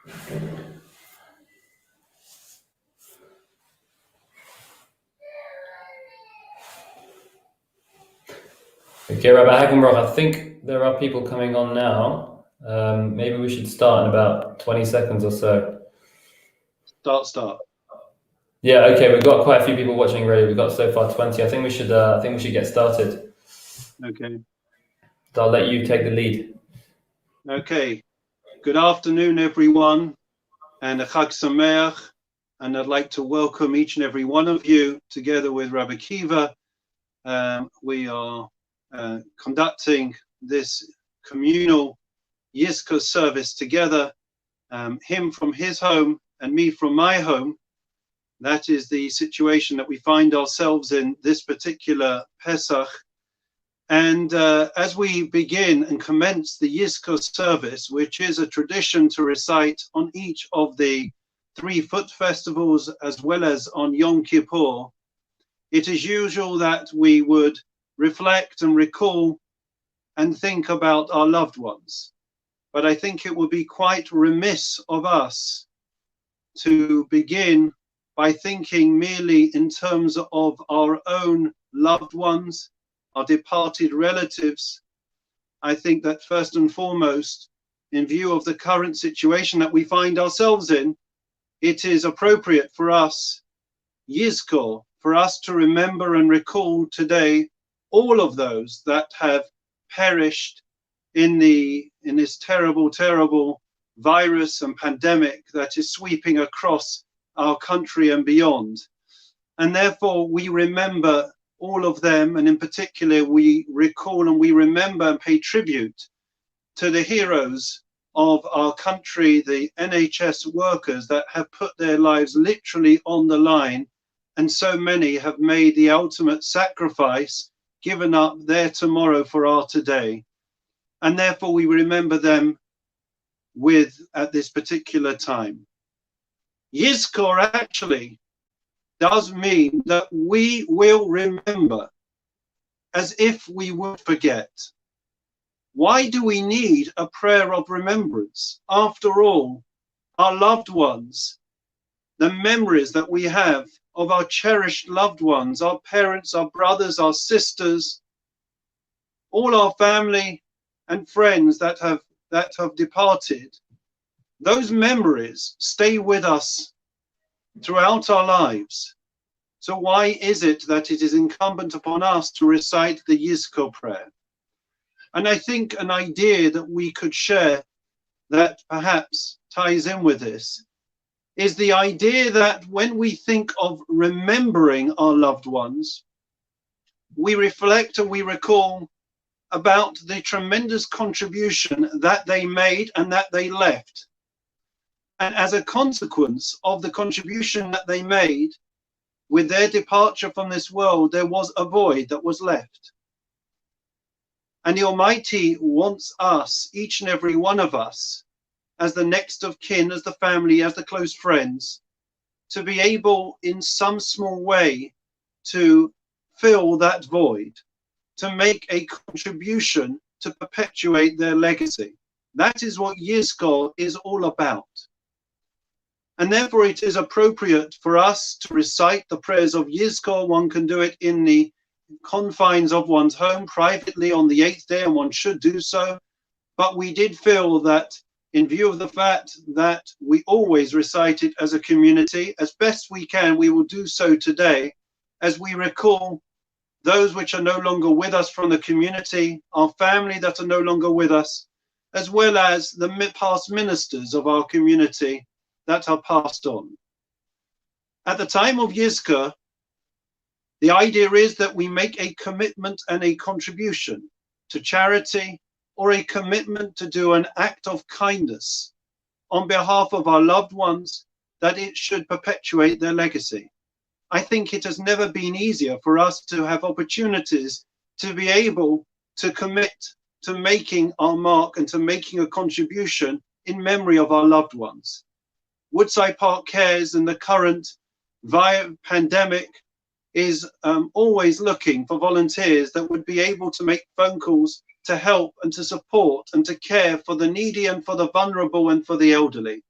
Okay, Rabbi Hagenbroch, I think there are people coming on now. Maybe we should start in about 20 seconds or so. Start. Yeah, okay, we've got quite a few people watching already. We've got so far 20. I think we should get started. Okay. So I'll let you take the lead. Okay. Good afternoon, everyone, and a Chag Sameach. And I'd like to welcome each and every one of you together with Rabbi Kiva. We are conducting this communal Yizkor service together, him from his home and me from my home. That is the situation that we find ourselves in this particular Pesach. And as we begin and commence the Yizkor service, which is a tradition to recite on each of the 3 foot festivals as well as on Yom Kippur, it is usual that we would reflect and recall and think about our loved ones. But I think it would be quite remiss of us to begin by thinking merely in terms of our own loved ones, our departed relatives. I think that first and foremost, in view of the current situation that we find ourselves in, it is appropriate for us, Yizkor, for us to remember and recall today all of those that have perished in this terrible, terrible virus and pandemic that is sweeping across our country and beyond. And therefore we remember all of them, and in particular we recall and we remember and pay tribute to the heroes of our country, the NHS workers that have put their lives literally on the line, and so many have made the ultimate sacrifice, given up their tomorrow for our today. And therefore we remember them at this particular time. Yizkor actually does mean that we will remember as if we would forget. Why do we need a prayer of remembrance? After all, our loved ones, the memories that we have of our cherished loved ones, our parents, our brothers, our sisters, all our family and friends that have departed, those memories stay with us throughout our lives. So why is it that it is incumbent upon us to recite the Yizkor prayer? And I think an idea that we could share that perhaps ties in with this is the idea that when we think of remembering our loved ones, we reflect and we recall about the tremendous contribution that they made and that they left. And as a consequence of the contribution that they made, with their departure from this world, there was a void that was left. And the Almighty wants us, each and every one of us, as the next of kin, as the family, as the close friends, to be able in some small way to fill that void, to make a contribution to perpetuate their legacy. That is what Yizkor is all about. And therefore it is appropriate for us to recite the prayers of Yizkor. One can do it in the confines of one's home privately on the 8th day, and one should do so. But we did feel that in view of the fact that we always recite it as a community, as best we can, we will do so today as we recall those which are no longer with us from the community, our family that are no longer with us, as well as the past ministers of our community that are passed on. At the time of Yizkor, the idea is that we make a commitment and a contribution to charity, or a commitment to do an act of kindness on behalf of our loved ones, that it should perpetuate their legacy. I think it has never been easier for us to have opportunities to be able to commit to making our mark and to making a contribution in memory of our loved ones. Woodside Park Cares in the current pandemic is always looking for volunteers that would be able to make phone calls to help and to support and to care for the needy and for the vulnerable and for the elderly.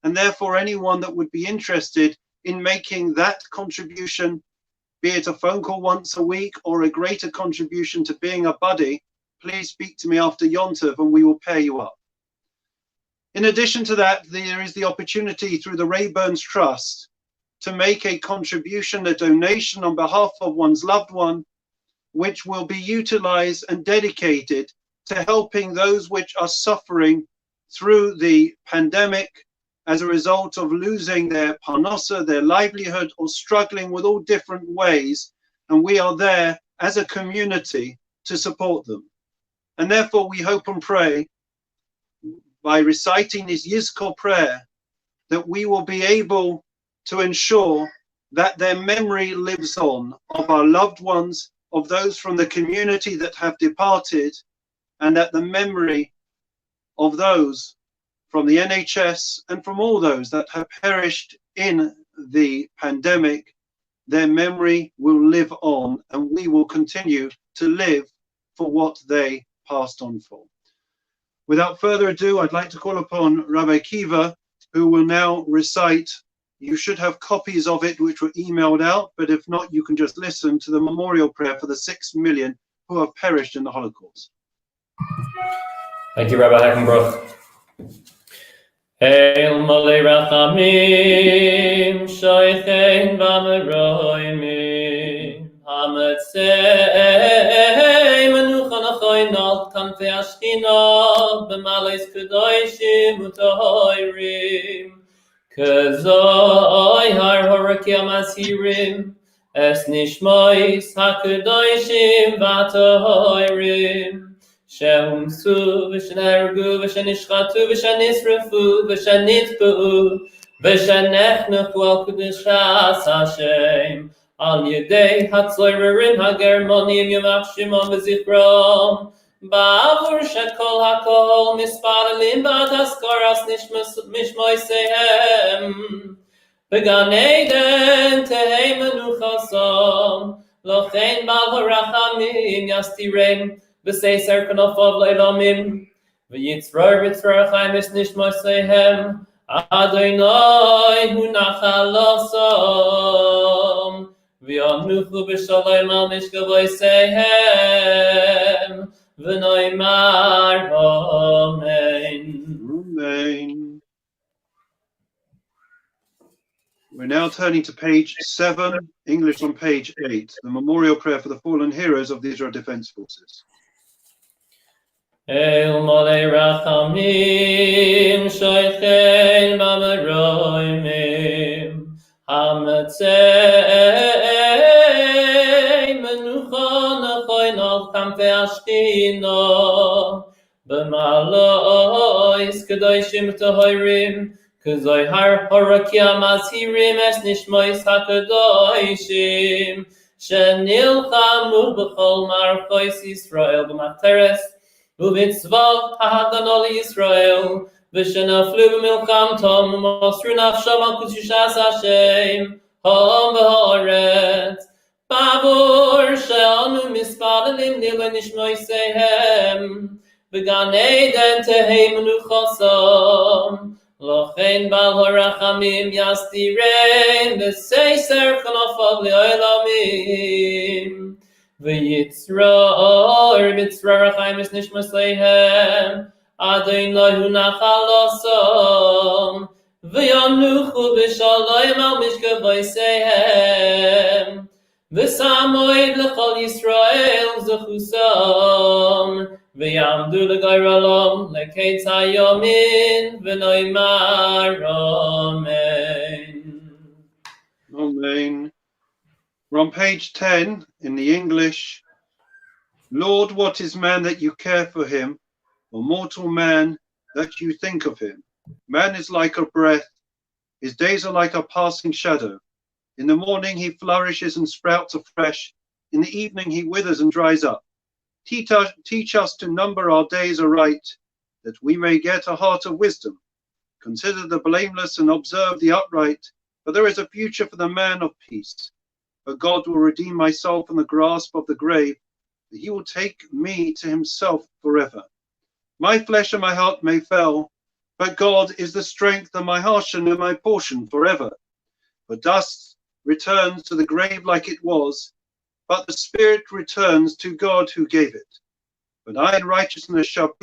And therefore, anyone that would be interested in making that contribution, be it a phone call once a week or a greater contribution to being a buddy, please speak to me after Yontiv and we will pair you up. In addition to that, there is the opportunity through the Rayburns Trust to make a contribution, a donation on behalf of one's loved one, which will be utilized and dedicated to helping those which are suffering through the pandemic as a result of losing their parnasa, their livelihood, or struggling with all different ways. And we are there as a community to support them. And therefore we hope and pray by reciting this Yizkor prayer that we will be able to ensure that their memory lives on, of our loved ones, of those from the community that have departed, and that the memory of those from the NHS and from all those that have perished in the pandemic, their memory will live on, and we will continue to live for what they passed on for. Without further ado, I'd like to call upon Rabbi Kiva, who will now recite. You should have copies of it which were emailed out, but if not, you can just listen to the memorial prayer for the 6 million who have perished in the Holocaust. Thank you, Rabbi Hackenbruch. Hail Malei Rachamim, Shoichein V'Meroimim, Hamatzei Menucha Nachoin Al Kanfei Ashchina, B'Maleis Kedoshim U'Tohoirim, Kazoi Har Horakim Asirim, Es Nishmois HaKedoshim V'Tohoirim, שהומסו ושנהרגו ושנשחטו ושנשרפו ושנטבעו ושנחנכו על קדושת השם על ידי הצוררים הגרמנים יימח שמם וזכרם בעבור שכל הכל מספרלים בתזכורת משמעותיהם בגן עדן תהי מנוחתם לכן בעל הרחמים יסתירם B'seiser k'nofav le'lamim, v'yitzror v'tzror chaim es nishmoseihem, Adonai hu nachal osom, v'yanuchu b'shalom al mishkavoiseihem, v'noimar amen. Amen. We're now turning to page 7, English on page 8, the memorial prayer for the fallen heroes of the Israel Defense Forces. El Malei Rachamim, Shoichein V'Meroimim, Hamatzei Menucha Nachoin Al Kanfei Ashchina, B'Malois Kedoshim U'Tohoirim, Kazoi Har Horakim Asirim, Es Nishmois HaKedoshim, Shenilchamu B'chol Marchois Yisrael B'Machteres, Uvitzvot ha'Hagana Yisrael, v'shenaflu b'milchamtom, u'mosru nafsham al kudushas Hashem, ha'am v'ha'aretz, ba'avur she'anu mispalelim nilei nishmoiseihem, v'gan eden tehei menuchosam, lochein ba'al ha'rachamim yastirem, v'seiser k'nofav li'olamim. V'yitzror v'tzror chaim es nishmoseihem, Adonai hu nachal osom, v'yanuchu b'shalom al mishkavoiseihem, v'samoid l'chol Yisrael zechusam, v'yamdu l'gayralom l'keitz hayomin, v'noimar amen. Amen. We're on page 10 in the English. Lord, what is man that you care for him, or mortal man that you think of him? Man is like a breath, his days are like a passing shadow. In the morning he flourishes and sprouts afresh, in the evening he withers and dries up. Teach us to number our days aright, that we may get a heart of wisdom. Consider the blameless and observe the upright, for there is a future for the man of peace. But God will redeem my soul from the grasp of the grave, that he will take me to himself forever. My flesh and my heart may fail, But God is the strength of my portion and my portion forever. For dust returns to the grave like it was, but the spirit returns to God who gave it. But I in righteousness shall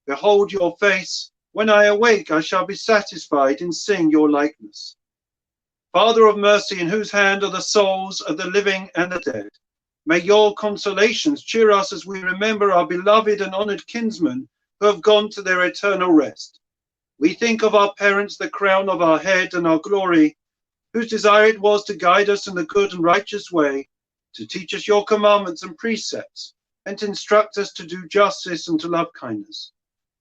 behold your face. When I awake, I shall be satisfied in seeing your likeness. Father of mercy, in whose hand are the souls of the living and the dead, may your consolations cheer us as we remember our beloved and honored kinsmen who have gone to their eternal rest. We think of our parents, the crown of our head and our glory, whose desire it was to guide us in the good and righteous way, to teach us your commandments and precepts, and to instruct us to do justice and to love kindness.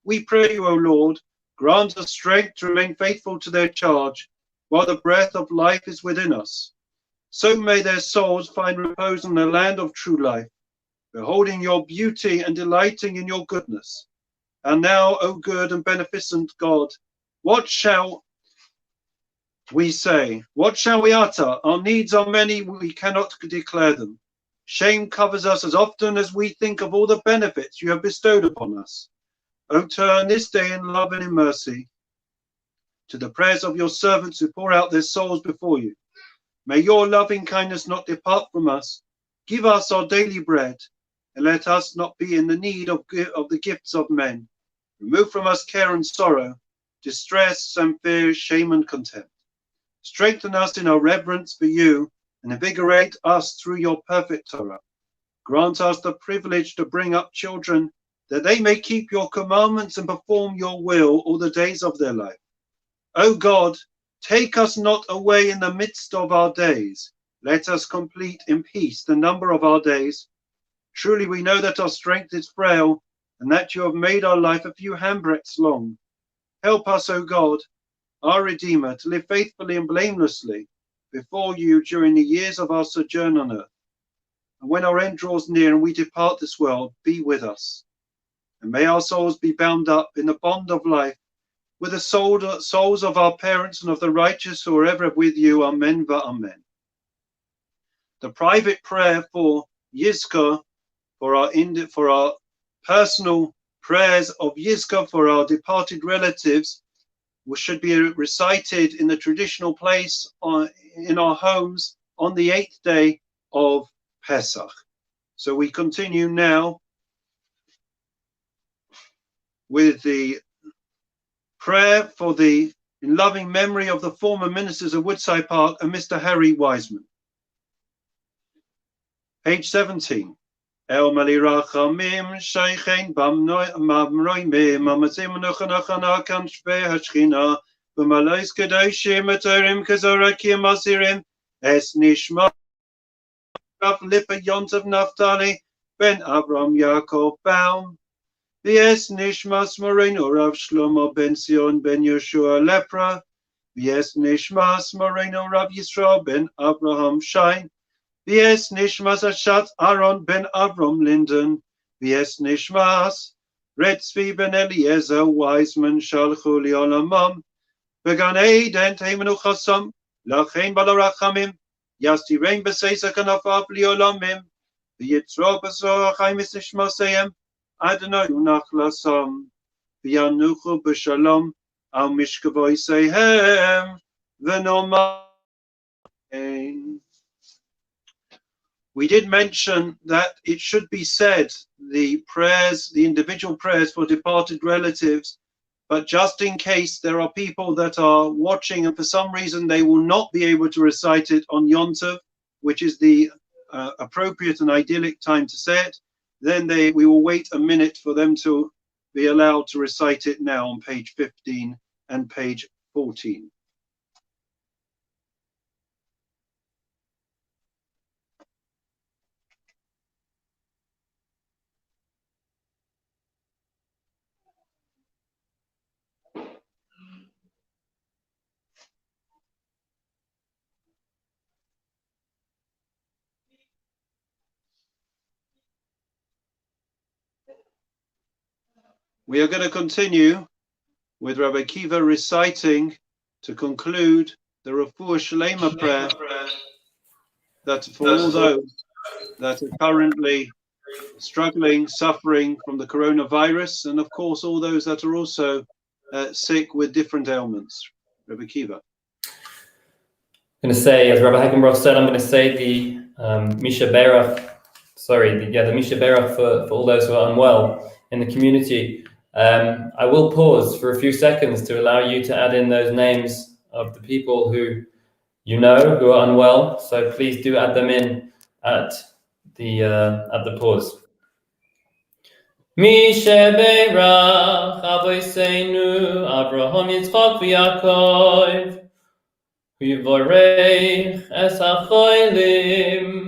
We pray you, O Lord, grant us strength to remain faithful to their charge, while the breath of life is within us. So may their souls find repose in the land of true life, beholding your beauty and delighting in your goodness. And now, O good and beneficent God, what shall we say? What shall we utter? Our needs are many, we cannot declare them. Shame covers us as often as we think of all the benefits you have bestowed upon us. O turn this day in love and in mercy to the prayers of your servants who pour out their souls before you. May your loving kindness not depart from us. Give us our daily bread, and let us not be in the need of the gifts of men. Remove from us care and sorrow, distress and fear, shame and contempt. Strengthen us in our reverence for you, and invigorate us through your perfect Torah. Grant us the privilege to bring up children, that they may keep your commandments and perform your will all the days of their life. O God, take us not away in the midst of our days. Let us complete in peace the number of our days. Truly we know that our strength is frail, and that you have made our life a few handbreadths long. Help us, O God, our Redeemer, to live faithfully and blamelessly before you during the years of our sojourn on earth. And when our end draws near and we depart this world, be with us. And may our souls be bound up in the bond of life with the souls of our parents and of the righteous who are ever with you. Amen v'amen. The private prayer for Yizkor, for our personal prayers of Yizkor for our departed relatives, should be recited in the traditional place in our homes on the 8th day of Pesach. So we continue now with the prayer for the in loving memory of the former ministers of Woodside Park and Mr. Harry Wiseman. Page 17. El Malirachamim Shaykhain Mamroimim Mamazim Nochanachanakan Shve Hashchina B'Malais Kedoshim Atorim Kazorakim Asirim Es Nishma Rav Lipa Yontav Naftali Ben Avram Yaakov Baum V'es Nishmas Moreno Rav Shlomo Ben Sion Ben Yeshua Lepra V'es Nishmas Moreno Rav Yisrael Ben Abraham Shain V'es Nishmas Ashat Aaron Ben Avram Linden V'es Nishmas Red Tzvi Ben Eliezer Wiseman Shalchu Li'olamam V'gan Eden Teimenu Chasam Lachein Balarachamim Yasti Rein B'Seisa Kanafab Li'olamim V'yitzro B'Zoh Chaimis Nishmasayim Adonai Unachlasam V'yanuchu B'Shalom Al Mishkavoisehem V'Nomam. We did mention that it should be said, the prayers, the individual prayers for departed relatives, but just in case there are people that are watching and for some reason they will not be able to recite it on Yom Tov, which is the appropriate and idyllic time to say it, then we will wait a minute for them to be allowed to recite it now on page 15 and page 14. We are going to continue with Rabbi Kiva reciting to conclude the Refuah Shlema prayer that for all those that are currently struggling, suffering from the coronavirus, and of course all those that are also sick with different ailments? Rabbi Kiva. I'm going to say, as Rabbi Hagenbroch said, I'm going to say the Misha Berach, the Misha Berach for all those who are unwell in the community. I will pause for a few seconds to allow you to add in those names of the people who you know who are unwell. So please do add them in at the pause. Misha Berach Avoseinu Avraham Yitzchak v'Yaakov. Vivorech es hacholim.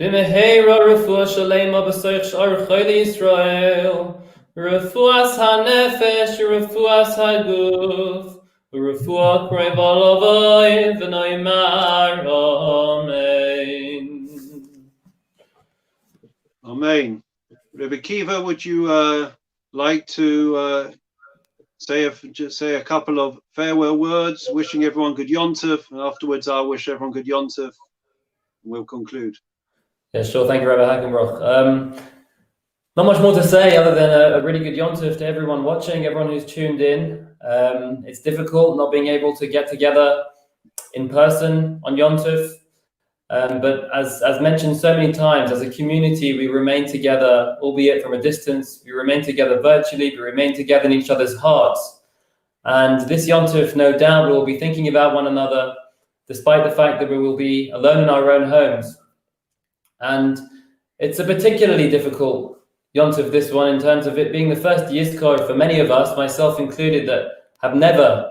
B'meheira refuah shalema b'soich sh'ar chayli Yisrael. Refuas hanefesh, refuas haguf. Refuah krei v'alavai v'noimar. Amen. Amen. Rabbi Kiva, would you like to say a couple of farewell words, wishing everyone good Yom Tov, and afterwards I'll wish everyone good Yom Tov, and we'll conclude. Yeah, sure. Thank you, Rabbi Hagenbroch. Not much more to say other than a really good Yom Tov to everyone watching, everyone who's tuned in. It's difficult not being able to get together in person on Yom Tov. But as mentioned so many times, as a community, we remain together, albeit from a distance. We remain together virtually. We remain together in each other's hearts. And this Yom Tov, no doubt, we will be thinking about one another, despite the fact that we will be alone in our own homes. And it's a particularly difficult Yom Tov, this one, in terms of it being the first Yizkor for many of us, myself included, that have never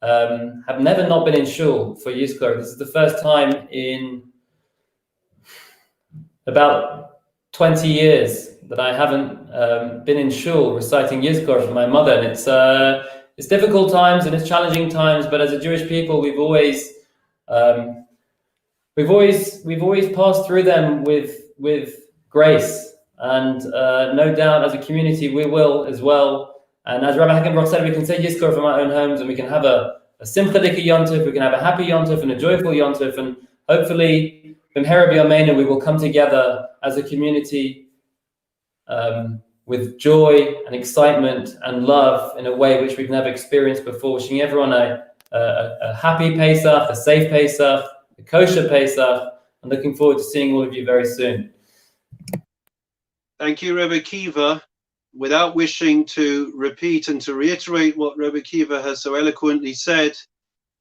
not been in shul for Yizkor. This is the first time in about 20 years that I haven't been in shul reciting Yizkor for my mother, and it's difficult times and it's challenging times. But as a Jewish people, we've always passed through them with grace, and no doubt as a community we will as well. And as Rabbi Hagenbroch said, we can say Yizkor from our own homes, and we can have a simchadik Yom Tov, we can have a happy Yom Tov and a joyful Yom Tov, and hopefully we will come together as a community with joy and excitement and love in a way which we've never experienced before. Wishing everyone a happy Pesach, a safe Pesach, a kosher Pesach, and looking forward to seeing all of you very soon. Thank you, Rebbe Kiva. Without wishing to repeat and to reiterate what Rebbe Kiva has so eloquently said,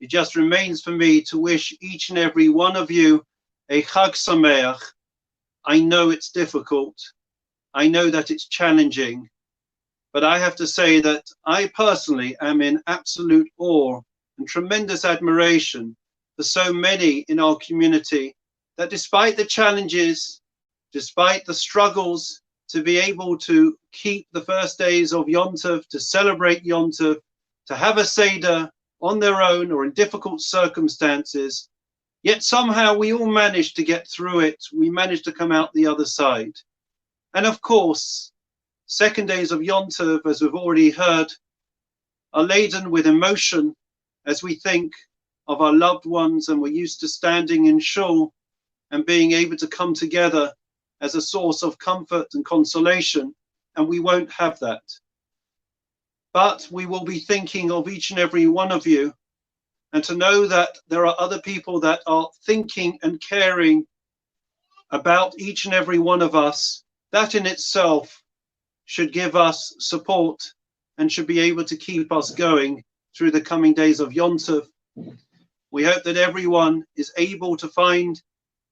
it just remains for me to wish each and every one of you a Chag Sameach. I know it's difficult. I know that it's challenging. But I have to say that I personally am in absolute awe and tremendous admiration for so many in our community that despite the challenges, despite the struggles, to be able to keep the first days of Yom Tov, to celebrate Yom Tov, to have a Seder on their own or in difficult circumstances, yet somehow we all managed to get through it. We managed to come out the other side. And of course, second days of Yom Tov, as we've already heard, are laden with emotion as we think of our loved ones, and we're used to standing in shul and being able to come together as a source of comfort and consolation, and we won't have that. But we will be thinking of each and every one of you, and to know that there are other people that are thinking and caring about each and every one of us, that in itself should give us support and should be able to keep us going through the coming days of Yom Tov. We hope that everyone is able to find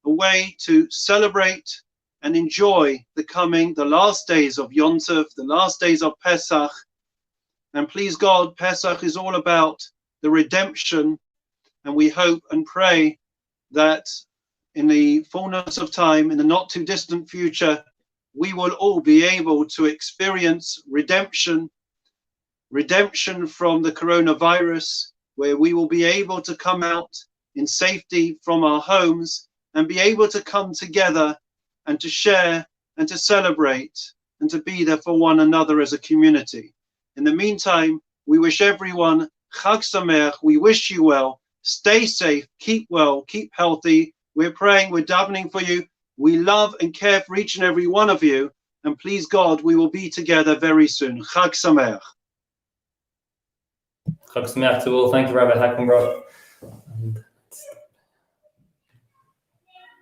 a way to celebrate and enjoy the last days of Yom Tov, the last days of Pesach. And please God, Pesach is all about the redemption, and we hope and pray that in the fullness of time, in the not too distant future, we will all be able to experience redemption from the coronavirus, where we will be able to come out in safety from our homes and be able to come together and to share and to celebrate and to be there for one another as a community. In the meantime, we wish everyone Chag Sameach. We wish you well. Stay safe, keep well, keep healthy. We're praying, we're davening for you. We love and care for each and every one of you. And please God, we will be together very soon. Chag Sameach. Chag Sameach to all. Thank you, Rabbi Hackenbrock.